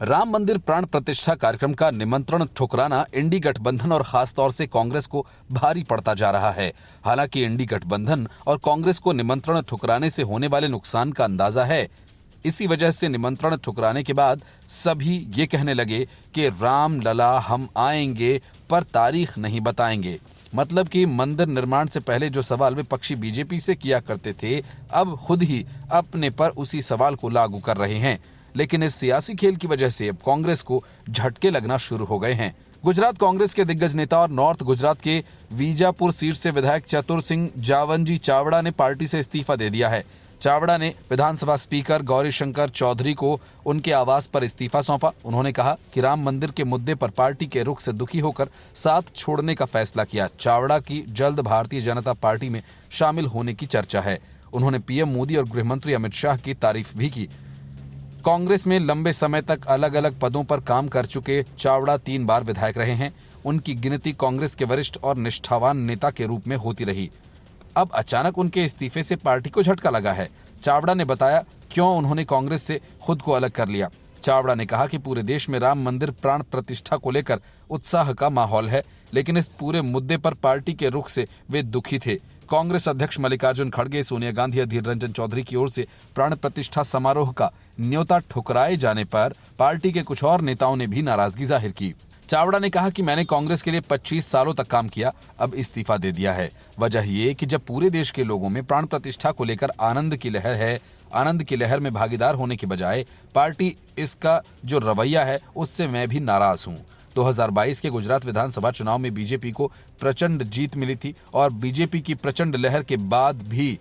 राम मंदिर प्राण प्रतिष्ठा कार्यक्रम का निमंत्रण ठुकराना इंडी गठबंधन और खासतौर से कांग्रेस को भारी पड़ता जा रहा है। हालांकि इंडी गठबंधन और कांग्रेस को निमंत्रण ठुकराने से होने वाले नुकसान का अंदाजा है। इसी वजह से निमंत्रण ठुकराने के बाद सभी ये कहने लगे कि राम लला हम आएंगे पर तारीख नहीं बताएंगे। मतलब कि मंदिर निर्माण से पहले जो सवाल विपक्षी बीजेपी से किया करते थे, अब खुद ही अपने पर उसी सवाल को लागू कर रहे हैं। लेकिन इस सियासी खेल की वजह से अब कांग्रेस को झटके लगना शुरू हो गए हैं। गुजरात कांग्रेस के दिग्गज नेता और नॉर्थ गुजरात के वीजापुर सीट से विधायक चतुर सिंह जावंजी चावड़ा ने पार्टी से इस्तीफा दे दिया है। चावड़ा ने विधानसभा स्पीकर गौरीशंकर चौधरी को उनके आवास पर इस्तीफा सौंपा। उन्होंने कहा कि राम मंदिर के मुद्दे पर पार्टी के रुख से दुखी होकर साथ छोड़ने का फैसला किया। चावड़ा की जल्द भारतीय जनता पार्टी में शामिल होने की चर्चा है। उन्होंने पीएम मोदी और गृहमंत्री अमित शाह की तारीफ भी की। कांग्रेस में लंबे समय तक अलग अलग पदों पर काम कर चुके चावड़ा 3 बार विधायक रहे हैं। उनकी गिनती कांग्रेस के वरिष्ठ और निष्ठावान नेता के रूप में होती रही। अब अचानक उनके इस्तीफे से पार्टी को झटका लगा है। चावड़ा ने बताया क्यों उन्होंने कांग्रेस से खुद को अलग कर लिया। चावड़ा ने कहा कि पूरे देश में राम मंदिर प्राण प्रतिष्ठा को लेकर उत्साह का माहौल है, लेकिन इस पूरे मुद्दे पर पार्टी के रुख से वे दुखी थे। कांग्रेस अध्यक्ष मल्लिकार्जुन खड़गे, सोनिया गांधी, अधीर रंजन चौधरी की ओर से प्राण प्रतिष्ठा समारोह का न्योता ठुकराए जाने पर पार्टी के कुछ और नेताओं ने भी नाराजगी जाहिर की। चावड़ा ने कहा कि मैंने कांग्रेस के लिए 25 सालों तक काम किया, अब इस्तीफा दे दिया है। वजह ये कि जब पूरे देश के लोगों में प्राण प्रतिष्ठा को लेकर आनंद की लहर है, आनंद की लहर में भागीदार होने के बजाय पार्टी इसका जो रवैया है उससे मैं भी नाराज हूं। 2022 के गुजरात विधानसभा चुनाव में बीजेपी को प्रचंड जीत मिली थी और बीजेपी की प्रचंड लहर के बाद भी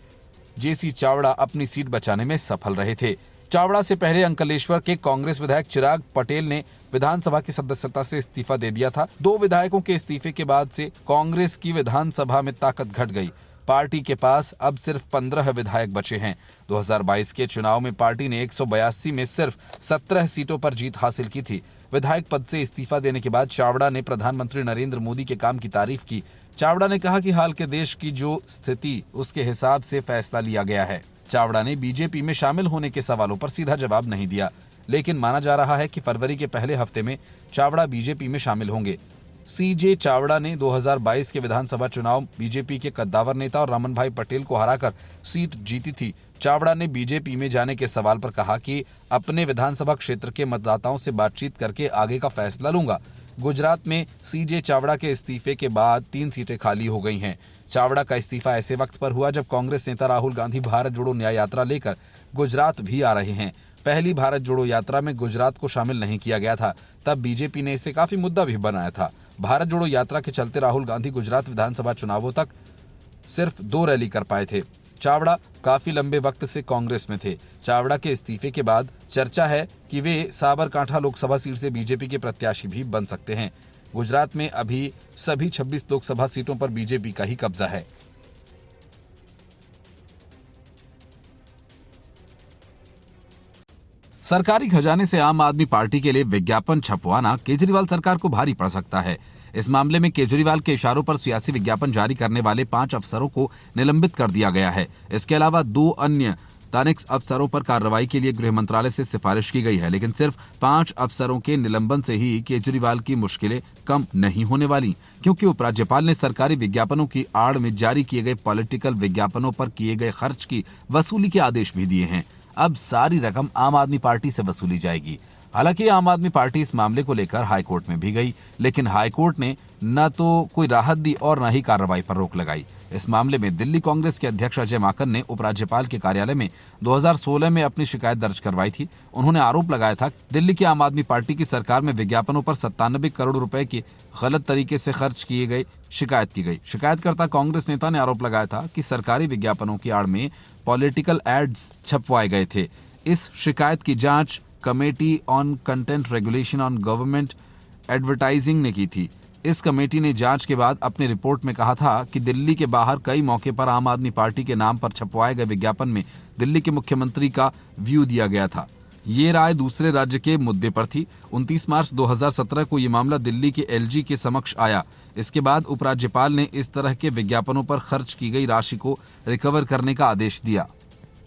जेसी चावड़ा अपनी सीट बचाने में सफल रहे थे। चावड़ा से पहले अंकलेश्वर के कांग्रेस विधायक चिराग पटेल ने विधानसभा की सदस्यता से इस्तीफा दे दिया था। 2 विधायकों के इस्तीफे के बाद से कांग्रेस की विधानसभा में ताकत घट गई। पार्टी के पास अब सिर्फ 15 विधायक बचे हैं। 2022 के चुनाव में पार्टी ने 182 में सिर्फ 17 सीटों पर जीत हासिल की थी। विधायक पद से इस्तीफा देने के बाद चावड़ा ने प्रधानमंत्री नरेंद्र मोदी के काम की तारीफ की। चावड़ा ने कहा कि हाल के देश की जो स्थिति उसके हिसाब से फैसला लिया गया है। चावड़ा ने बीजेपी में शामिल होने के सवालों पर सीधा जवाब नहीं दिया, लेकिन माना जा रहा है कि फरवरी के पहले हफ्ते में चावड़ा बीजेपी में शामिल होंगे। सीजे चावड़ा ने 2022 के विधानसभा चुनाव बीजेपी के कद्दावर नेता और रमन भाई पटेल को हराकर सीट जीती थी। चावड़ा ने बीजेपी में जाने के सवाल पर कहा कि अपने विधानसभा क्षेत्र के मतदाताओं से बातचीत करके आगे का फैसला लूंगा। गुजरात में सीजे चावड़ा के इस्तीफे के बाद 3 सीटें खाली हो गई हैं। चावड़ा का इस्तीफा ऐसे वक्त पर हुआ जब कांग्रेस नेता राहुल गांधी भारत जोड़ो न्याय यात्रा लेकर गुजरात भी आ रहे हैं। पहली भारत जोड़ो यात्रा में गुजरात को शामिल नहीं किया गया था, तब बीजेपी ने इसे काफी मुद्दा भी बनाया था। भारत जोड़ो यात्रा के चलते राहुल गांधी गुजरात विधानसभा चुनावों तक सिर्फ 2 रैली कर पाए थे। चावड़ा काफी लंबे वक्त से कांग्रेस में थे। चावड़ा के इस्तीफे के बाद चर्चा है कि वे साबरकांठा लोकसभा सीट से बीजेपी के प्रत्याशी भी बन सकते हैं। गुजरात में अभी सभी 26 लोकसभा सीटों पर बीजेपी का ही कब्जा है। सरकारी खजाने से आम आदमी पार्टी के लिए विज्ञापन छपवाना केजरीवाल सरकार को भारी पड़ सकता है। इस मामले में केजरीवाल के इशारों पर सियासी विज्ञापन जारी करने वाले 5 अफसरों को निलंबित कर दिया गया है। इसके अलावा 2 अन्य तनिक अफसरों पर कार्रवाई के लिए गृह मंत्रालय से सिफारिश की गई है, लेकिन सिर्फ 5 अफसरों के निलंबन से ही केजरीवाल की मुश्किलें कम नहीं होने वाली, क्योंकि उपराज्यपाल ने सरकारी विज्ञापनों की आड़ में जारी किए गए पॉलिटिकल विज्ञापनों पर किए गए खर्च की वसूली के आदेश भी दिए हैं। अब सारी रकम आम आदमी पार्टी से वसूली जाएगी। हालांकि आम आदमी पार्टी इस मामले को लेकर हाईकोर्ट में भी गई, लेकिन हाईकोर्ट ने न तो कोई राहत दी और न ही कार्रवाई पर रोक लगाई। इस मामले में दिल्ली कांग्रेस के अध्यक्ष अजय माकन ने उपराज्यपाल के कार्यालय में 2016 में अपनी शिकायत दर्ज करवाई थी। उन्होंने आरोप लगाया था दिल्ली की आम आदमी पार्टी की सरकार में विज्ञापनों पर 97 करोड़ रुपए के गलत तरीके से खर्च किए गए शिकायत की गई। शिकायतकर्ता कांग्रेस नेता ने आरोप लगाया था कि सरकारी विज्ञापनों की आड़ में पॉलिटिकल एड्स छपवाए गए थे। इस शिकायत की जांच committee on content regulation on government advertising ने की थी। इस कमेटी ने जांच के बाद अपनी रिपोर्ट में कहा था कि दिल्ली के बाहर कई मौके पर आम आदमी पार्टी के नाम पर छपवाए गए विज्ञापन में दिल्ली के मुख्यमंत्री का व्यू दिया गया था। ये राय दूसरे राज्य के मुद्दे पर थी। 29 मार्च 2017 को ये मामला दिल्ली के एलजी के समक्ष आया। इसके बाद उपराज्यपाल ने इस तरह के विज्ञापनों पर खर्च की गई राशि को रिकवर करने का आदेश दिया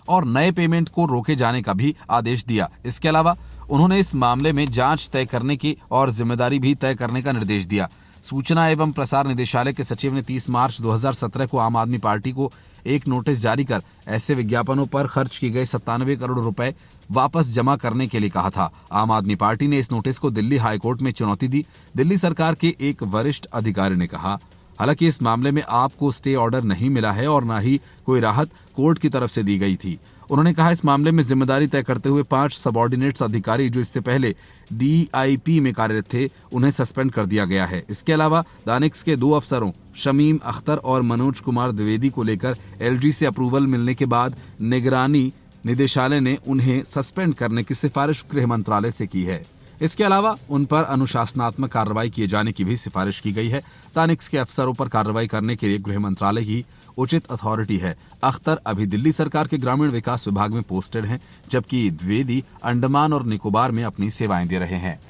और नए पेमेंट को रोके जाने का भी आदेश दिया। इसके अलावा उन्होंने इस मामले में जांच तय करने की और जिम्मेदारी भी तय करने का निर्देश दिया। सूचना एवं प्रसार निदेशालय के सचिव ने 30 मार्च 2017 को आम आदमी पार्टी को एक नोटिस जारी कर ऐसे विज्ञापनों पर खर्च किए गए 97 करोड़ रुपए वापस जमा करने के लिए कहा था। आम आदमी पार्टी ने इस नोटिस को दिल्ली हाईकोर्ट में चुनौती दी। दिल्ली सरकार के एक वरिष्ठ अधिकारी ने कहा, हालांकि इस मामले में आपको स्टे ऑर्डर नहीं मिला है और न ही कोई राहत कोर्ट की तरफ से दी गई थी। उन्होंने कहा, इस मामले में जिम्मेदारी तय करते हुए 5 सबऑर्डिनेट्स अधिकारी जो इससे पहले DIP में कार्यरत थे, उन्हें सस्पेंड कर दिया गया है। इसके अलावा दानिक्स के 2 अफसरों शमीम अख्तर और मनोज कुमार द्विवेदी को लेकर LG से अप्रूवल मिलने के बाद निगरानी निदेशालय ने उन्हें सस्पेंड करने की सिफारिश गृह मंत्रालय से की है। इसके अलावा उन पर अनुशासनात्मक कार्रवाई किए जाने की भी सिफारिश की गई है। दानिक्स के अफसरों पर कार्रवाई करने के लिए गृह मंत्रालय की उचित अथॉरिटी है। अख्तर अभी दिल्ली सरकार के ग्रामीण विकास विभाग में पोस्टेड हैं, जबकि द्विवेदी अंडमान और निकोबार में अपनी सेवाएं दे रहे हैं। –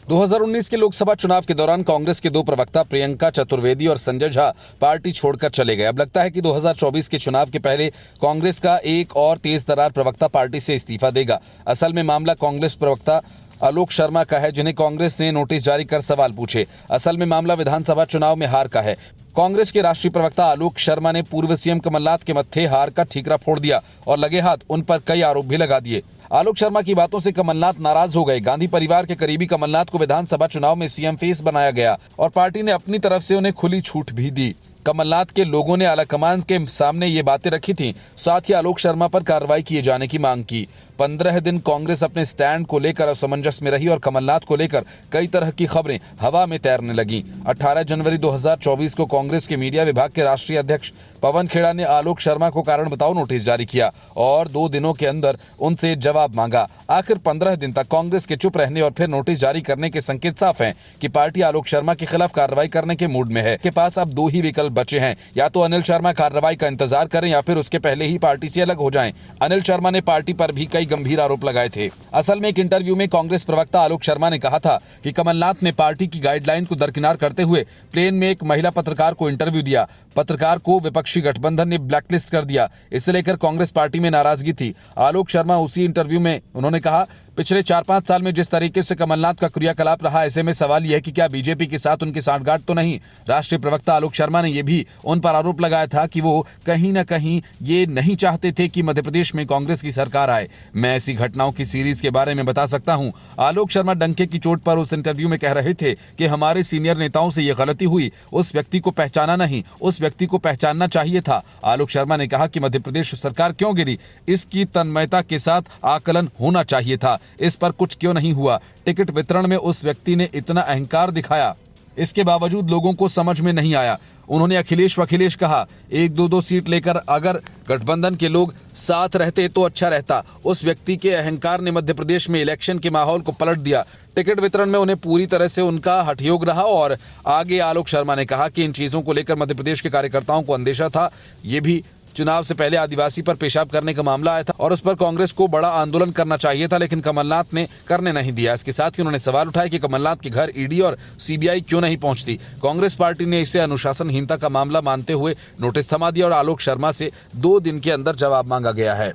2019 के लोकसभा चुनाव के दौरान कांग्रेस के 2 प्रवक्ता प्रियंका चतुर्वेदी और संजय झा पार्टी छोड़कर चले गए। अब लगता है कि 2024 के चुनाव के पहले कांग्रेस का एक और तेज तर्रार प्रवक्ता पार्टी से इस्तीफा देगा। असल में मामला कांग्रेस प्रवक्ता आलोक शर्मा का है, जिन्हें कांग्रेस ने नोटिस जारी कर सवाल पूछे। असल में मामला विधानसभा चुनाव में हार का है। कांग्रेस के राष्ट्रीय प्रवक्ता आलोक शर्मा ने पूर्व सीएम कमलनाथ के मत्थे हार का ठीकरा फोड़ दिया और लगे हाथ उन पर कई आरोप भी लगा दिए। आलोक शर्मा की बातों से कमलनाथ नाराज हो गए। गांधी परिवार के करीबी कमलनाथ को विधानसभा चुनाव में सीएम फेस बनाया गया और पार्टी ने अपनी तरफ से उन्हें खुली छूट भी दी। कमलनाथ के लोगों ने आलाकमान के सामने ये बातें रखी थी। साथ ही आलोक शर्मा पर कार्रवाई किए जाने की मांग की। 15 दिन कांग्रेस अपने स्टैंड को लेकर असमंजस में रही और कमलनाथ को लेकर कई तरह की खबरें हवा में तैरने लगी। 18 जनवरी 2024 को कांग्रेस के मीडिया विभाग के राष्ट्रीय अध्यक्ष पवन खेड़ा ने आलोक शर्मा को कारण बताओ नोटिस जारी किया और 2 दिनों के अंदर उनसे जवाब मांगा। आखिर 15 दिन तक कांग्रेस के चुप रहने और फिर नोटिस जारी करने के संकेत साफ हैं कि पार्टी आलोक शर्मा के खिलाफ कार्रवाई करने के मूड में है। के पास अब 2 ही विकल्प बचे हैं, या तो अनिल शर्मा कार्रवाई का इंतजार करें या फिर उसके पहले ही पार्टी से अलग हो जाएं। अनिल शर्मा ने पार्टी पर भी कई गंभीर आरोप लगाए थे। असल में एक इंटरव्यू में कांग्रेस प्रवक्ता आलोक शर्मा ने कहा था कि कमलनाथ ने पार्टी की गाइडलाइन को दरकिनार करते हुए प्लेन में एक महिला पत्रकार को इंटरव्यू दिया। पत्रकार को विपक्षी गठबंधन ने ब्लैकलिस्ट कर दिया। इसे लेकर कांग्रेस पार्टी में नाराजगी थी। आलोक शर्मा उसी इंटरव्यू में उन्होंने कहा, पिछले 4-5 साल में जिस तरीके से कमलनाथ का क्रियाकलाप रहा, ऐसे में सवाल यह है कि क्या बीजेपी के साथ उनकी सांठगांठ तो नहीं। राष्ट्रीय प्रवक्ता आलोक शर्मा ने यह भी उन पर आरोप लगाया था कि वो कहीं न कहीं ये नहीं चाहते थे कि मध्य प्रदेश में कांग्रेस की सरकार आए। मैं ऐसी घटनाओं की सीरीज के बारे में बता सकता हूं। आलोक शर्मा डंके की चोट पर उस इंटरव्यू में कह रहे थे कि हमारे सीनियर नेताओं से यह गलती हुई, उस व्यक्ति को पहचाना नहीं, उस व्यक्ति को पहचानना चाहिए था। आलोक शर्मा ने कहा कि मध्य प्रदेश सरकार क्यों गिरी, इसकी तन्मयता के साथ आकलन होना चाहिए था। इस पर कुछ क्यों नहीं हुआ। टिकट वितरण में उस व्यक्ति ने इतना अहंकार दिखाया, इसके बावजूद लोगों को समझ में नहीं आया। उन्होंने अखिलेश कहा, 1-2 सीट लेकर अगर गठबंधन के लोग साथ रहते तो अच्छा रहता। उस व्यक्ति के अहंकार ने मध्य प्रदेश में इलेक्शन के माहौल को पलट दिया। टिकट वितरण में उन्हें पूरी तरह से उनका हठयोग रहा। और आगे आलोक शर्मा ने कहा कि इन चीजों को लेकर मध्य प्रदेश के कार्यकर्ताओं को अंदेशा था। ये भी चुनाव से पहले आदिवासी पर पेशाब करने का मामला आया था और उस पर कांग्रेस को बड़ा आंदोलन करना चाहिए था, लेकिन कमलनाथ ने करने नहीं दिया। इसके साथ ही उन्होंने सवाल उठाया कि कमलनाथ के घर ईडी और सीबीआई क्यों नहीं पहुंचती। कांग्रेस पार्टी ने इसे अनुशासनहीनता का मामला मानते हुए नोटिस थमा दिया और आलोक शर्मा से 2 दिन के अंदर जवाब मांगा गया है।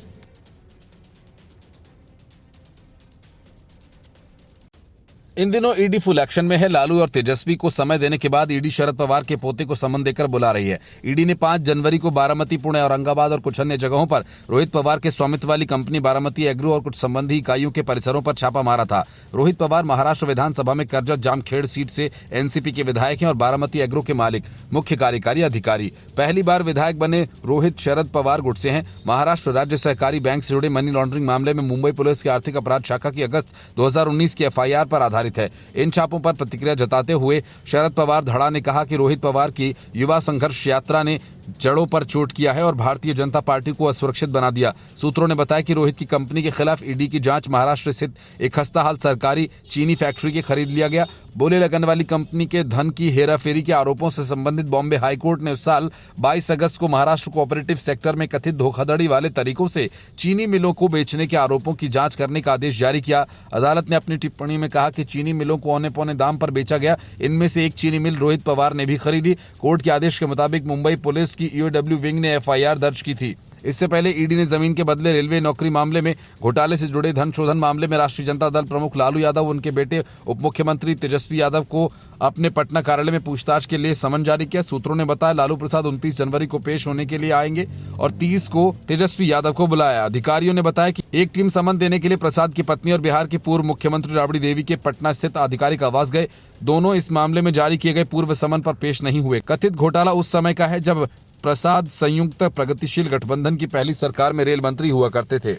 इन दिनों ईडी फुल एक्शन में है। लालू और तेजस्वी को समय देने के बाद ईडी शरद पवार के पोते को समन देकर बुला रही है। ईडी ने 5 जनवरी को बारामती, पुणे, औरंगाबाद और कुछ अन्य जगहों पर रोहित पवार के स्वामित्व वाली कंपनी बारामती एग्रो और कुछ संबंधी इकाइयों के परिसरों पर छापा मारा था। रोहित पवार महाराष्ट्र विधानसभा में करजत जामखेड़ सीट से एनसीपी के विधायक हैं और बारामती एग्रो के मालिक मुख्य कार्यकारी अधिकारी। पहली बार विधायक बने रोहित शरद पवार गुट से हैं। महाराष्ट्र राज्य सहकारी बैंक से जुड़े मनी लॉन्ड्रिंग मामले में मुंबई पुलिस की आर्थिक अपराध शाखा की अगस्त 2019 की एफआईआर पर आधारित है। इन छापों पर प्रतिक्रिया जताते हुए शरद पवार धड़ा ने कहा कि रोहित पवार की युवा संघर्ष यात्रा ने जड़ों पर चोट किया है और भारतीय जनता पार्टी को असुरक्षित बना दिया। सूत्रों ने बताया कि रोहित की कंपनी के खिलाफ ईडी की जांच महाराष्ट्र स्थित एक खस्ताहाल सरकारी चीनी फैक्ट्री के खरीद लिया गया। बोले लगन वाली कंपनी के धन की हेराफेरी के आरोपों से संबंधित बॉम्बे हाईकोर्ट ने उस साल 22 अगस्त को महाराष्ट्र कोऑपरेटिव सेक्टर में कथित धोखाधड़ी वाले तरीकों से चीनी मिलों को बेचने के आरोपों की जांच करने का आदेश जारी किया। अदालत ने अपनी टिप्पणी में कहा कि चीनी मिलों को औने पौने दाम पर बेचा गया। इनमें से एक चीनी मिल रोहित पवार ने भी खरीदी। कोर्ट के आदेश के मुताबिक मुंबई पुलिस की ईओडब्ल्यू विंग ने एफआईआर दर्ज की थी। इससे पहले ईडी ने जमीन के बदले रेलवे नौकरी मामले में घोटाले से जुड़े धन शोधन मामले में राष्ट्रीय जनता दल प्रमुख लालू यादव, उनके बेटे उप मुख्यमंत्री तेजस्वी यादव को अपने पटना कार्यालय में पूछताछ के लिए समन जारी किया। सूत्रों ने बताया लालू प्रसाद 29 जनवरी को पेश होने के लिए आएंगे और 30 को तेजस्वी यादव को बुलाया। अधिकारियों ने बताया कि एक टीम समन देने के लिए प्रसाद की पत्नी और बिहार की पूर्व मुख्यमंत्री राबड़ी देवी के पटना स्थित आधिकारिक आवास गए। दोनों इस मामले में जारी किए गए पूर्व समन पर पेश नहीं हुए। कथित घोटाला उस समय का है जब प्रसाद संयुक्त प्रगतिशील गठबंधन की पहली सरकार में रेल मंत्री हुआ करते थे।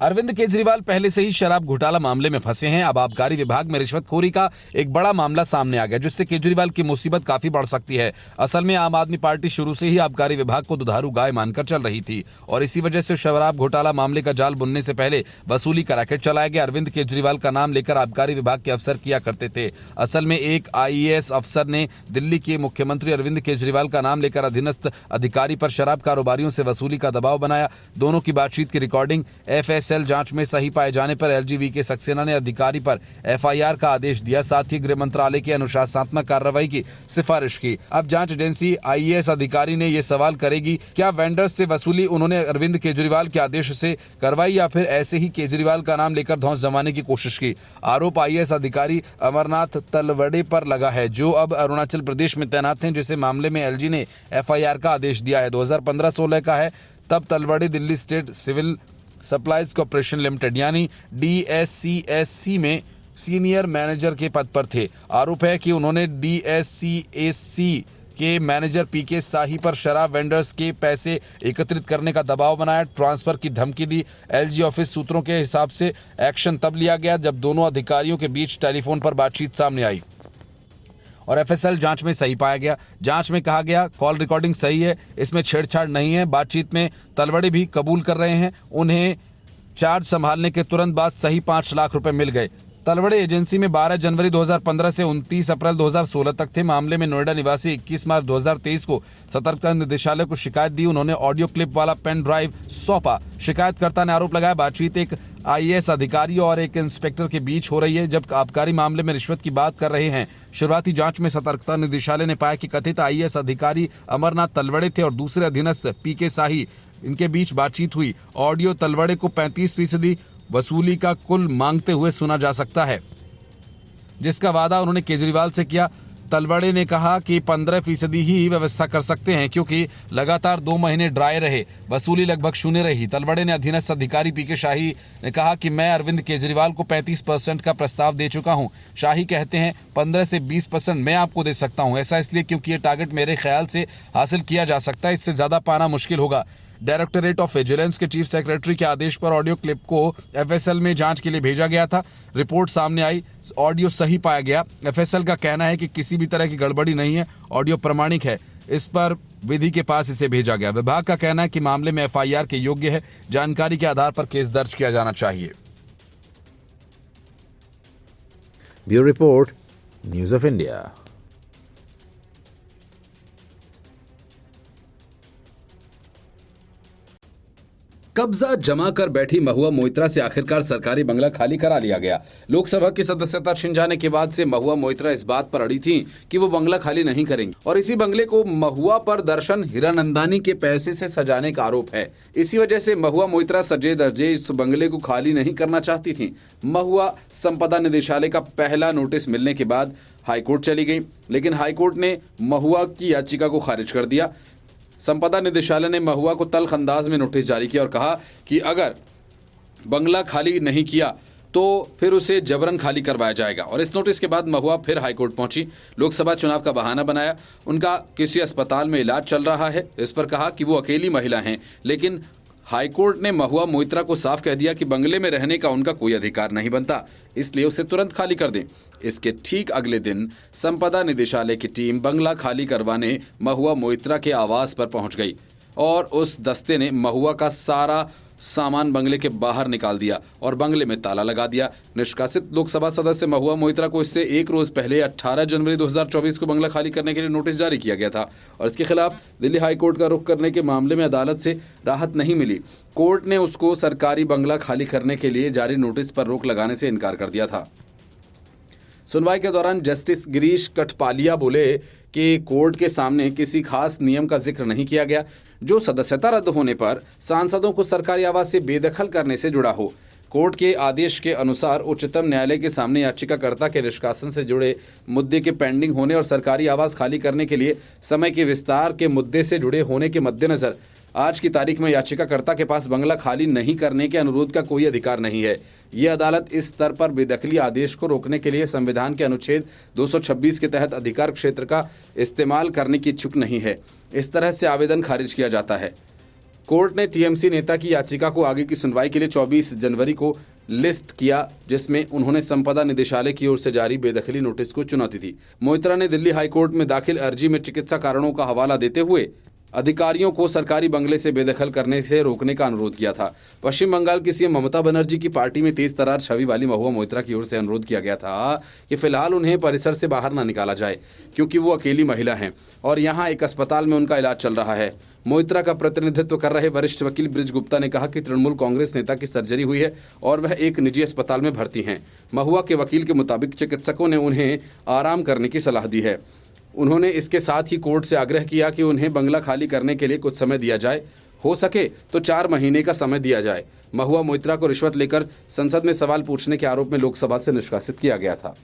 अरविंद केजरीवाल पहले से ही शराब घोटाला मामले में फंसे हैं। अब आबकारी विभाग में रिश्वतखोरी का एक बड़ा मामला सामने आ गया, जिससे केजरीवाल की मुसीबत काफी बढ़ सकती है। असल में आम आदमी पार्टी शुरू से ही आबकारी विभाग को दुधारू गाय मानकर चल रही थी और इसी वजह से शराब घोटाला मामले का जाल बुनने से पहले वसूली का रैकेट चलाया गया। अरविंद केजरीवाल का नाम लेकर आबकारी विभाग के अफसर किया करते थे। असल में एक IAS अफसर ने दिल्ली के मुख्यमंत्री अरविंद केजरीवाल का नाम लेकर अधीनस्थ अधिकारी पर शराब कारोबारियों से वसूली का दबाव बनाया। दोनों की बातचीत की रिकॉर्डिंग FSL जांच में सही पाए जाने पर LGV सक्सेना ने अधिकारी पर FIR का आदेश दिया। साथ ही गृह मंत्रालय की अनुशासनात्मक कार्रवाई की सिफारिश की। अब जांच एजेंसी IAS अधिकारी ने यह सवाल करेगी, क्या वेंडर्स से वसूली उन्होंने अरविंद केजरीवाल के आदेश से करवाई या फिर ऐसे ही केजरीवाल का नाम लेकर धौंस जमाने की कोशिश की। आरोप IAS अधिकारी अमरनाथ तलवड़े पर लगा है, जो अब अरुणाचल प्रदेश में तैनात हैं, जिसे मामले में LG ने FIR का आदेश दिया है। 2015-16 का है। तब Talwade Delhi state civil supplies corporation limited यानी DSCSC में सीनियर मैनेजर के पद पर थे। आरोप है कि उन्होंने DSCSC के मैनेजर PK शाही पर शराब वेंडर्स के पैसे एकत्रित करने का दबाव बनाया, ट्रांसफर की धमकी दी। LG ऑफिस सूत्रों के हिसाब से एक्शन तब लिया गया जब दोनों अधिकारियों के बीच टेलीफोन पर बातचीत सामने आई और FSL जांच में सही पाया गया। जांच में कहा गया कॉल रिकॉर्डिंग सही है, इसमें छेड़छाड़ नहीं है। बातचीत में तलवड़े भी कबूल कर रहे हैं। उन्हें चार्ज संभालने के तुरंत बाद सही 5 लाख रुपए मिल गए। तलवड़े एजेंसी में 12 जनवरी 2015 से 29 अप्रैल 2016 तक थे। मामले में नोएडा निवासी 21 मार्च 2023 को सतर्कता निदेशालय को शिकायत दी। उन्होंने ऑडियो क्लिप वाला पेन ड्राइव सौंपा। शिकायतकर्ता ने आरोप लगाया बातचीत एक IAS अधिकारी और एक इंस्पेक्टर के बीच हो रही है जब आबकारी मामले में रिश्वत की बात कर रहे हैं। शुरुआती जांच में सतर्कता निदेशालय ने पाया कि कथित IAS अधिकारी अमरनाथ तलवड़े थे और दूसरे अधीनस्थ PK शाही, इनके बीच बातचीत हुई। ऑडियो तलवड़े को 35% वसूली का कुल मांगते हुए सुना जा सकता है, जिसका वादा उन्होंने केजरीवाल से किया। तलवड़े ने कहा कि 15% ही व्यवस्था कर सकते हैं क्योंकि लगातार 2 महीने ड्राई रहे, वसूली लगभग शून्य रही। तलवड़े ने अधीनस्थ अधिकारी PK शाही ने कहा कि मैं अरविंद केजरीवाल को 35% का प्रस्ताव दे चुका हूं। शाही कहते हैं 15 से 20% मैं आपको दे सकता हूं, ऐसा इसलिए क्योंकि ये टारगेट मेरे ख्याल से हासिल किया जा सकता है, इससे ज्यादा पाना मुश्किल होगा। डायरेक्टोरेट ऑफ विजिलेंस के चीफ सेक्रेटरी के आदेश पर ऑडियो क्लिप को FSL में जांच के लिए भेजा गया था। रिपोर्ट सामने आई, ऑडियो सही पाया गया। FSL का कहना है कि किसी भी तरह की गड़बड़ी नहीं है, ऑडियो प्रमाणिक है। इस पर विधि के पास इसे भेजा गया। विभाग का कहना है कि मामले में FIR के योग्य है, जानकारी के आधार पर केस दर्ज किया जाना चाहिए। Bureau report, news of India. कब्जा जमा कर बैठी महुआ मोइत्रा से आखिरकार सरकारी बंगला खाली करा लिया गया। लोकसभा की सदस्यता छिन जाने के बाद से महुआ मोइत्रा इस बात पर अड़ी थी कि वो बंगला खाली नहीं करेंगी और इसी बंगले को महुआ पर दर्शन हीरानंदानी के पैसे से सजाने का आरोप है। इसी वजह से महुआ मोइत्रा सजे धजे इस बंगले को खाली नहीं करना चाहती थी। महुआ संपदा निदेशालय का पहला नोटिस मिलने के बाद हाईकोर्ट चली गई, लेकिन हाईकोर्ट ने महुआ की याचिका को खारिज कर दिया। संपदा निदेशालय ने महुआ को तल्ख अंदाज में नोटिस जारी किया और कहा कि अगर बंगला खाली नहीं किया तो फिर उसे जबरन खाली करवाया जाएगा। और इस नोटिस के बाद महुआ फिर हाईकोर्ट पहुंची। लोकसभा चुनाव का बहाना बनाया, उनका किसी अस्पताल में इलाज चल रहा है, इस पर कहा कि वो अकेली महिला हैं। लेकिन हाईकोर्ट ने महुआ मोइत्रा को साफ कह दिया कि बंगले में रहने का उनका कोई अधिकार नहीं बनता, इसलिए उसे तुरंत खाली कर दें। इसके ठीक अगले दिन संपदा निदेशालय की टीम बंगला खाली करवाने महुआ मोइत्रा के आवास पर पहुंच गई और उस दस्ते ने महुआ का सारा सामान बंगले के बाहर निकाल दिया और बंगले में ताला लगा दिया। निष्कासित लोकसभा सदस्य महुआ मोइत्रा को इससे एक रोज पहले 18 जनवरी 2024 को बंगला खाली करने के लिए नोटिस जारी किया गया था और इसके खिलाफ दिल्ली हाई कोर्ट का रुख करने के मामले में अदालत से राहत नहीं मिली। कोर्ट ने उसको सरकारी बंगला खाली करने के लिए जारी नोटिस पर रोक लगाने से इनकार कर दिया था। सुनवाई के दौरान जस्टिस गिरीश कठपालिया बोले कि कोर्ट के सामने किसी खास नियम का जिक्र नहीं किया गया जो सदस्यता रद्द होने पर सांसदों को सरकारी आवास से बेदखल करने से जुड़ा हो। कोर्ट के आदेश के अनुसार उच्चतम न्यायालय के सामने याचिकाकर्ता के निष्कासन से जुड़े मुद्दे के पेंडिंग होने और सरकारी आवास खाली करने के लिए समय के विस्तार के मुद्दे से जुड़े होने के मद्देनजर आज की तारीख में याचिकाकर्ता के पास बंगला खाली नहीं करने के अनुरोध का कोई अधिकार नहीं है। ये अदालत इस स्तर पर बेदखली आदेश को रोकने के लिए संविधान के अनुच्छेद 226 के तहत अधिकार क्षेत्र का इस्तेमाल करने की इच्छुक नहीं है। इस तरह से आवेदन खारिज किया जाता है। कोर्ट ने टीएमसी नेता की याचिका को आगे की सुनवाई के लिए 24 जनवरी को लिस्ट किया, जिसमें उन्होंने संपदा निदेशालय की ओर से जारी बेदखली नोटिस को चुनौती दी। मोइत्रा ने दिल्ली हाईकोर्ट में दाखिल अर्जी में चिकित्सा कारणों का हवाला देते हुए अधिकारियों को सरकारी बंगले से बेदखल करने से रोकने का अनुरोध किया था। पश्चिम बंगाल की सीएम ममता बनर्जी की पार्टी में तेज तरार छवि वाली महुआ मोइत्रा की ओर से अनुरोध किया गया था कि फिलहाल उन्हें परिसर से बाहर न निकाला जाए क्योंकि वो अकेली महिला हैं और यहाँ एक अस्पताल में उनका इलाज चल रहा है। मोइत्रा का प्रतिनिधित्व कर रहे वरिष्ठ वकील ब्रिज गुप्ता ने कहा कि तृणमूल कांग्रेस नेता की सर्जरी हुई है और वह एक निजी अस्पताल में भर्ती हैं। महुआ के वकील के मुताबिक चिकित्सकों ने उन्हें आराम करने की सलाह दी है। उन्होंने इसके साथ ही कोर्ट से आग्रह किया कि उन्हें बंगला खाली करने के लिए कुछ समय दिया जाए, हो सके तो 4 महीने का समय दिया जाए। महुआ मोइत्रा को रिश्वत लेकर संसद में सवाल पूछने के आरोप में लोकसभा से निष्कासित किया गया था।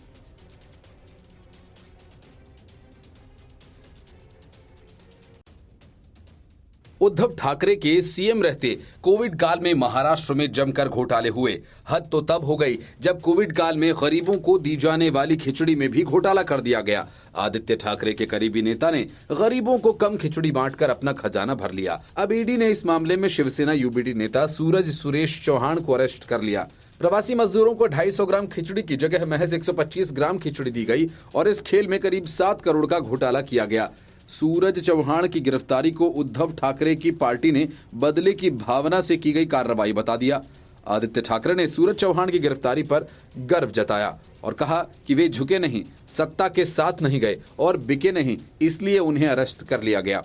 उद्धव ठाकरे के सीएम रहते कोविड काल में महाराष्ट्र में जमकर घोटाले हुए। हद तो तब हो गई जब कोविड काल में गरीबों को दी जाने वाली खिचड़ी में भी घोटाला कर दिया गया। आदित्य ठाकरे के करीबी नेता ने गरीबों को कम खिचड़ी बांटकर अपना खजाना भर लिया। अब ईडी ने इस मामले में शिवसेना यूबीडी नेता सूरज सुरेश चौहान को अरेस्ट कर लिया। प्रवासी मजदूरों को 250 ग्राम खिचड़ी की जगह महज 125 ग्राम खिचड़ी दी गई और इस खेल में करीब 7 करोड़ का घोटाला किया गया। सूरज चौहान की गिरफ्तारी को उद्धव ठाकरे की पार्टी ने बदले की भावना से की गई कार्रवाई बता दिया। आदित्य ठाकरे ने सूरज चौहान की गिरफ्तारी पर गर्व जताया और कहा कि वे झुके नहीं, सत्ता के साथ नहीं गए और बिके नहीं, इसलिए उन्हें अरेस्ट कर लिया गया।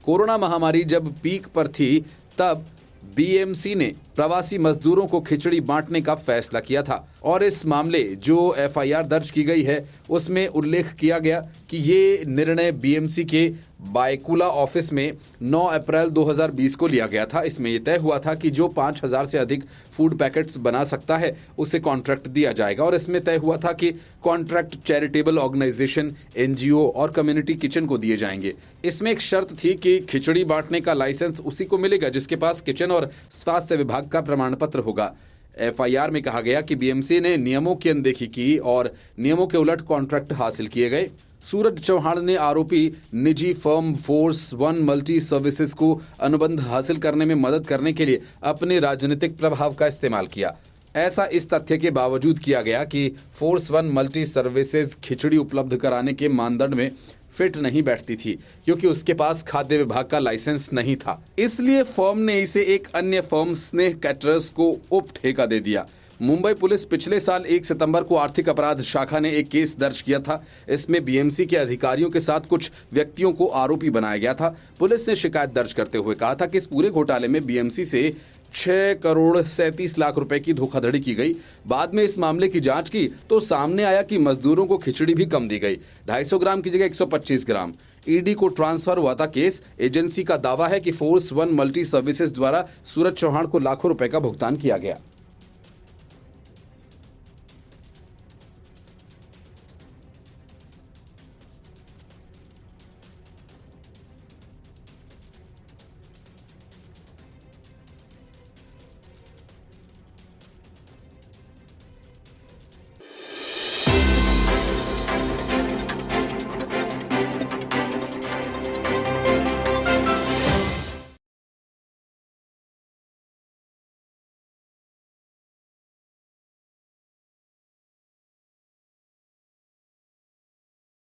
कोरोना महामारी जब पीक पर थी तब बीएमसी ने प्रवासी मजदूरों को खिचड़ी बांटने का फैसला किया था और इस मामले जो एफआईआर दर्ज की गई है उसमें उल्लेख किया गया कि ये निर्णय बीएमसी के बायकुला ऑफिस में 9 अप्रैल 2020 को लिया गया था। इसमें यह तय हुआ था कि जो 5000 से अधिक फूड पैकेट्स बना सकता है उसे कॉन्ट्रैक्ट दिया जाएगा और इसमें तय हुआ था कि कॉन्ट्रैक्ट चैरिटेबल ऑर्गेनाइजेशन, एनजीओ और कम्युनिटी किचन को दिए जाएंगे। इसमें एक शर्त थी कि खिचड़ी बांटने का लाइसेंस उसी को मिलेगा जिसके पास किचन और स्वास्थ्य विभाग का प्रमाण पत्र होगा। एफआईआर में कहा गया कि बीएमसी ने नियमों की अनदेखी की और नियमों के उलट कॉन्ट्रैक्ट हासिल किए गए। सूरज चौहान ने आरोपी निजी firm force one multi services को अनुबंध हासिल करने में मदद करने के लिए अपने राजनीतिक प्रभाव का इस्तेमाल किया। ऐसा इस तथ्य के बावजूद किया गया कि फोर्स वन मल्टी सर्विसेज खिचड़ी उपलब्ध कराने के मानदंड में फिट नहीं बैठती थी क्योंकि उसके पास खाद्य विभाग का लाइसेंस नहीं था। इसलिए फर्म ने इसे एक अन्य फर्म स्नेह कैटरर्स को उप ठेका दे दिया। मुंबई पुलिस पिछले साल 1 सितंबर को आर्थिक अपराध शाखा ने एक केस दर्ज किया था। इसमें बीएमसी के अधिकारियों के साथ कुछ व्यक्तियों को आरोपी बनाया गया था। पुलिस ने शिकायत दर्ज करते हुए कहा था कि इस पूरे घोटाले में बीएमसी से 6 करोड़ 37 लाख रुपए की धोखाधड़ी की गई। बाद में इस मामले की जांच की तो सामने आया कि मजदूरों को खिचड़ी भी कम दी गई, 250 ग्राम की जगह 125 ग्राम। ईडी को ट्रांसफर हुआ था केस। एजेंसी का दावा है कि फोर्स वन मल्टी सर्विसेज द्वारा सूरज चौहान को लाखों रुपए का भुगतान किया गया।